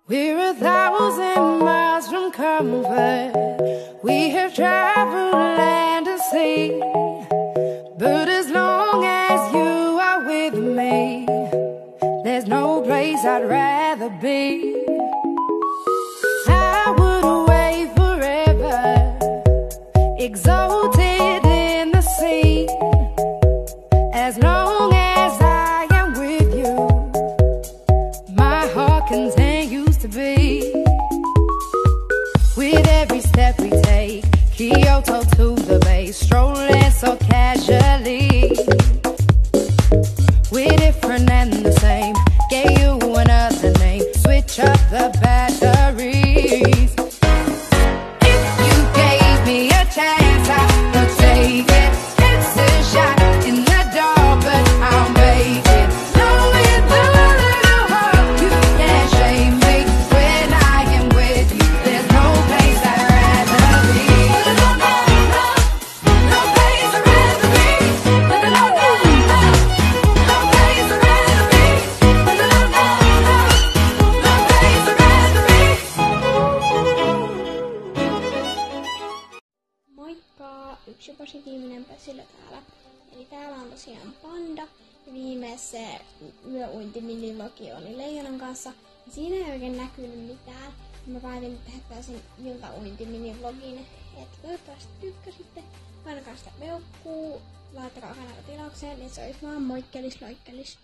We're 1,000 miles from comfort. We have traveled land and sea. But as long as you are with me, there's no place I'd rather be. I would away forever, exalted in the sea. As long as I am with you, my heart continues to beat. With every step we take, Kyoto to the bay, strolling so casually. We're different and the same, gave you another name, switch up the batteries. If you gave me a chance, I would take it. It's a shot in the dark, but I'll make it. Knowing the little hope, you can't shame me. When I am with you, there's no place I'd rather be. No, no, no, no place I'd rather be. No, no, no, no, no place I'd rather be. No, no, no, no, no place I'd rather be. Moikka! Yksi positiivinen Pössilö täällä. Eli täällä on tosiaan Panda. Ja viimeisessä yöuintiminilogi oli Leijonan kanssa. Ja siinä ei oikein näkynyt mitään. Mä päätin tehdä tällaisen iltauintiminilogin. Että toivottavasti tykkäsitte. Painakaa sitä peukkuu. Laittakaa kanava tilaukseen, niin se olisi vaan moikkelis.